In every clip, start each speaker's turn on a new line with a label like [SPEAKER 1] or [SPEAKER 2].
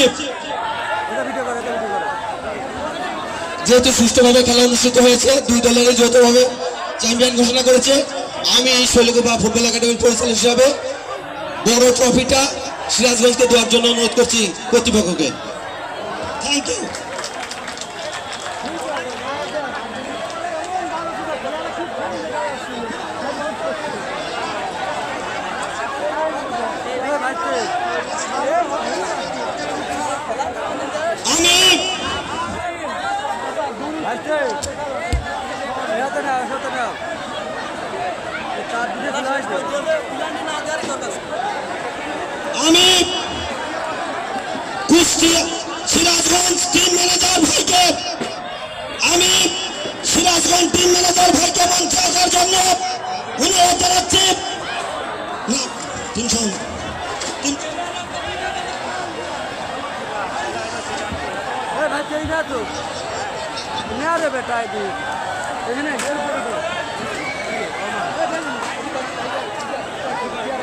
[SPEAKER 1] জানাচ্ছি যেহেতু সুষ্ঠুভাবে খেলা অনুষ্ঠিত হয়েছে, দুই দলের যৌথভাবে চ্যাম্পিয়ন ঘোষণা করেছে। আমি শৈলকুপা ফুটবল একাডেমির পরিচালক হিসাবে বড় ট্রফিটা সিরাজগঞ্জকে দেওয়ার জন্য অনুরোধ করছি কর্তৃপক্ষকে। Thank you. আমি কুষ্টিয়া সিরাজগঞ্জ টিম ম্যানেজার ভাইকে মঞ্চে আসার জন্য অনুরোধ জানাচ্ছি।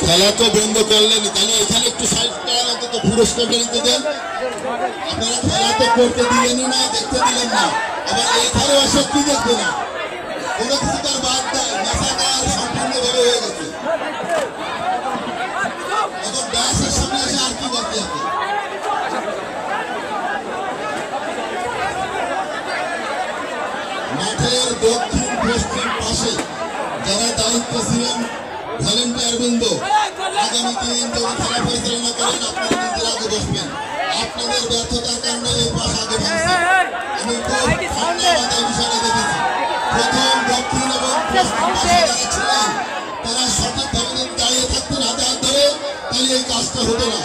[SPEAKER 2] খেলা তো বন্ধ করলেন, তাহলে এখানে একটু সাইডটা অন্তত পুরস্কারটা নিতে দেন। আপনারা খেলা তো করতে দিলেনই না, দেখতে দিলেন না, আবার এইখানে আসে কি দেখবে না, কোনো কিছু তার বাদ দেয়, নেশাদার সম্পূর্ণভাবে হয়ে গেছে। এখন ব্যাসের সামনে এসে আর কি বাকি আছে? মাঠের দক্ষিণ পশ্চিম পাশে যারা দায়িত্ব ছিলেন ভলেন্টিয়ার বৃন্দ, আগামী দিন যদি খেলা পরিচালনা করেন আপনারা নিজের আগে বসবেন। আপনাদের ব্যর্থতার কারণে এই পাশ আগে ভাঙছে। আমি খুব ধন্যবাদের বিষয়টা দেখেছি। প্রথম দক্ষিণ এবং পশ্চিম পাশে যারা ছিলেন তারা সঠিকভাবে যদি দাঁড়িয়ে থাকতেন হাতে হাত ধরে, তাহলে এই কাজটা হতো না।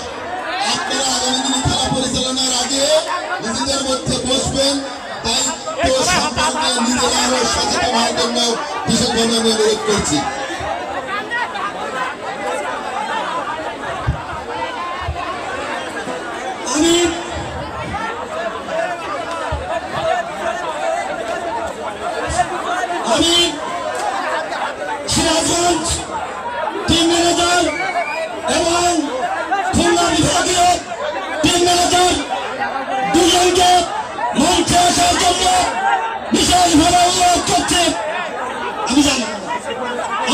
[SPEAKER 2] আপনারা আগামী দিনে খেলা পরিচালনার আগে নিজেদের মধ্যে বসবেন, দায়িত্ব সম্পর্কে নিজেরা আরো সচেতন হওয়ার জন্য বিশেষভাবে আমি অনুরোধ করছি।
[SPEAKER 1] আমি সিরাজগঞ্জ টিম ম্যানেজার এবং খুলনা বিভাগীয় টিম ম্যানেজার দুজনকে মঞ্চে আসার জন্য বিশেষভাবে অনুরোধ করছি। আমি জানি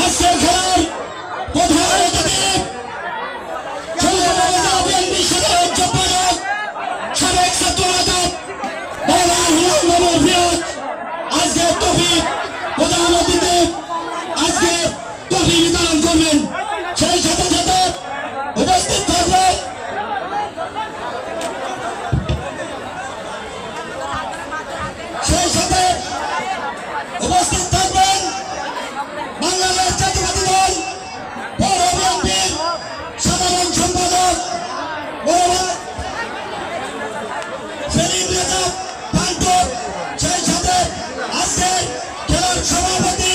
[SPEAKER 1] আজকের খেলার প্রধান অতিথি সাবেক ছাত্র নেতা আজকে ট্রফি প্রধান অতিথি আজকে ট্রফি বিতরণ করবেন। সেই সাথে সাথে উপস্থিত থাকবেন বাংলাদেশ জাতীয়তাবাদী দল পৌর বিএনপির সাধারণ সম্পাদক সেলিম রেজা পান্টু, সেই সাথে আজকের খেলার সভাপতি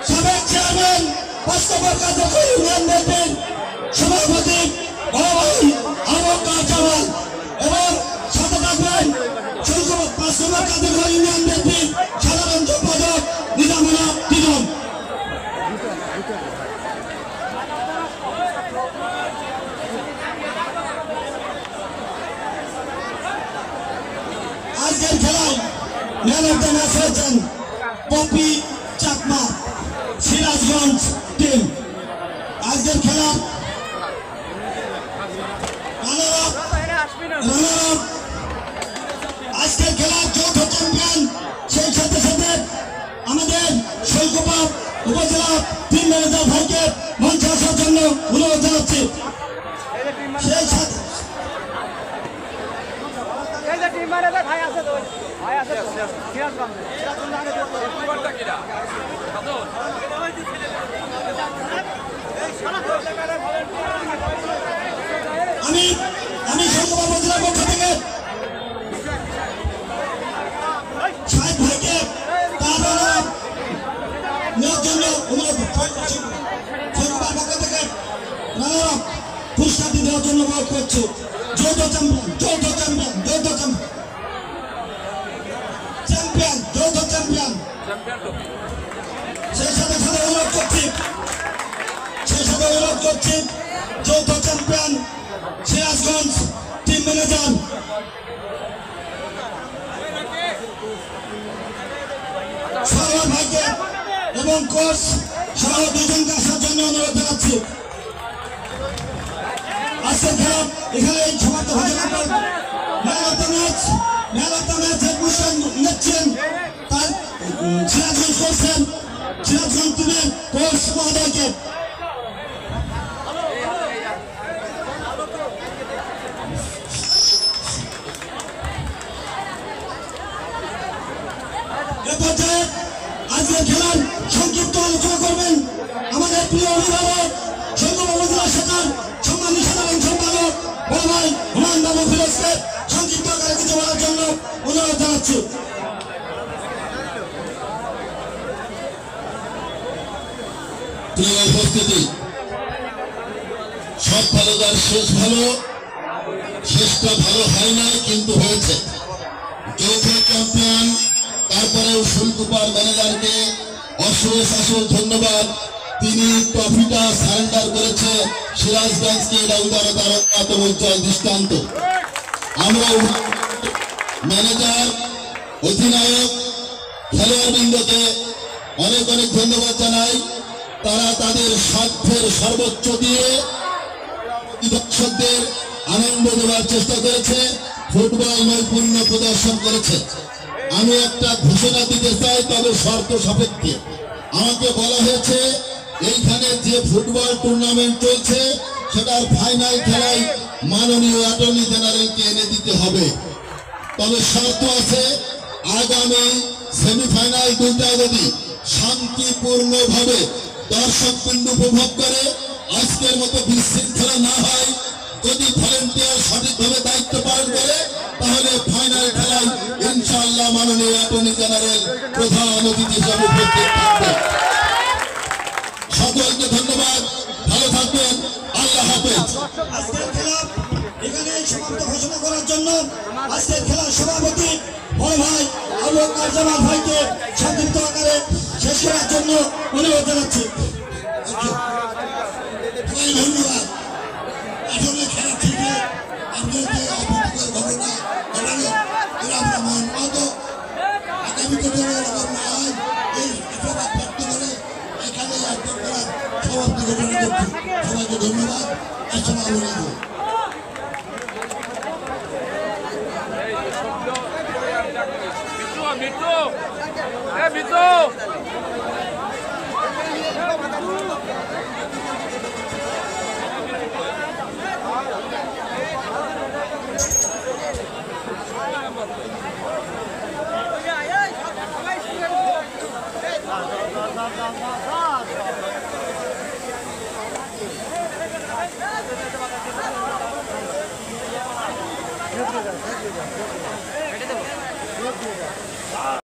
[SPEAKER 1] সাবেক চেয়ারম্যান বাস্তবর কার্যকরী ইউনিয়ন বিএনপির সভাপতি আবুবকর জামাল এবং সাথে থাকবেন বাস্তবর কার্যকরী ইউনিয়ন বিএনপির সাধারণ সম্পাদক নিজামুল্লাহ দিদন। আজকের খেলায় ম্যান অফ দ্য ম্যাচ হয়েছেন পপি চাকমা, সিরাজগঞ্জ টিম। আজকের খেলা আজকের খেলার যৌথ চ্যাম্পিয়ন, সেই সাথে সাথে আমাদের শৈলকুপা উপজেলা টিম ম্যানেজার ভাইকে মঞ্চে আসার জন্য অনুরোধ জানাচ্ছি। সেই সাথে আমি শৈলকুপা উপজেলার পক্ষ থেকে শাহেদ ভাইকে তার নেওয়ার জন্য অনুরোধ, শৈলকুপার পক্ষ থেকে পুরস্কার দেওয়ার জন্য অনুরোধ করছি। যৌথ চ্যাম্পিয়ন, যৌথ চ্যাম্পিয়ন, যৌথ চ্যাম্পিয়ন, যৌথ চ্যাম্পিয়ন। সেই সাথে সাথে অনুরোধ করছি যৌথ চ্যাম্পিয়ন সিরাজগঞ্জ টিম ম্যানেজার
[SPEAKER 3] যান। সরোয়ার ভাইকে এবং কোচ সহ দুজনকে আসার জন্য অনুরোধ জানাচ্ছি। আজকের খেলা এখানে সমাপ্ত হয়ে গেল। ম্যান অফ দ্য ম্যাচ পুরস্কার নিচ্ছেন তার সিরাজগঞ্জ করছেন সিরাজগঞ্জ টিমের কোচ মহোদয়কে। এ পর্যায়ে আজকের খেলার সংক্ষিপ্ত আলোচনা করবেন আমাদের প্রিয় অভিভাবক সৈকত উপজেলা শাখার সম্মানী সাধারণ সম্পাদক বড় ভাই হুমায়ুন বাবু ফিরোজকে সংক্ষিপ্ত আকারে কিছু বলার জন্য অনুরোধ জানাচ্ছি।
[SPEAKER 2] প্রিয় উপস্থিতি, সব ভালো যার শেষ ভালো, শেষটা ভালো হয় নাই কিন্তু হয়েছে। যৌথ চ্যাম্পিয়ন, তারপরেও শুল্কুপার ম্যানেজারকে অশেষ ধন্যবাদ। তিনি ট্রফিটা সারেন্ডার করেছে সিরাজগঞ্জকে, এটা উদারতার অন্যতম উজ্জ্বল দৃষ্টান্ত। আমরা ম্যানেজার, অধিনায়ক, খেলোয়াড়বৃন্দকে অনেক অনেক ধন্যবাদ জানাই। তারা তাদের সাধ্যের সর্বোচ্চ দিয়ে দর্শকদের আনন্দ দেওয়ার চেষ্টা করেছে, ফুটবল নৈপুণ্য প্রদর্শন করেছে। আমি একটা ঘোষণা দিতে চাই, তবে শর্ত সাপেক্ষে। আমাকে বলা হয়েছে এইখানে যে ফুটবল টুর্নামেন্ট চলছে সেটার ফাইনাল খেলায় মাননীয় অ্যাটর্নি জেনারেলকে এনে দিতে হবে। তবে শর্ত আছে, আগামী সেমিফাইনাল দুটা যদি শান্তিপূর্ণভাবে দর্শকবৃন্দ উপভোগ করে, আজকের মতো বিশৃঙ্খলা না হয়, যদি ভলেন্টিয়ার সঠিকভাবে দায়িত্ব পালন করে, তাহলে ফাইনাল খেলায় ইনশাআল্লাহ মাননীয় অ্যাটর্নি জেনারেল প্রধান অতিথি হিসেবে উপস্থিত থাকবে। সকলকে ধন্যবাদ, ভালো থাকবেন, আল্লাহ হাফেজ।
[SPEAKER 3] আজকের খেলা এখানে সমাপ্ত ঘোষণা করার জন্য আজকের খেলার সভাপতি বড় ভাই আবু বকর জামাল ভাইকে সংক্ষিপ্ত আকারে শেষ করার জন্য অনুরোধ জানাচ্ছি।
[SPEAKER 2] ধন্যবাদ। আসলে খেলা থেকে আপনাদের যে অপ্রীতিকর ঘটনা ঘটালো, এরা আমরা মত আগামীতে যেন এরকম না হয়, এই আশাবাদ ব্যক্ত করে এখানে আজকের খেলার সমাপ্তি ঘোষণা করছি। সবাইকে ধন্যবাদ। আসসালামু আলাইকুম।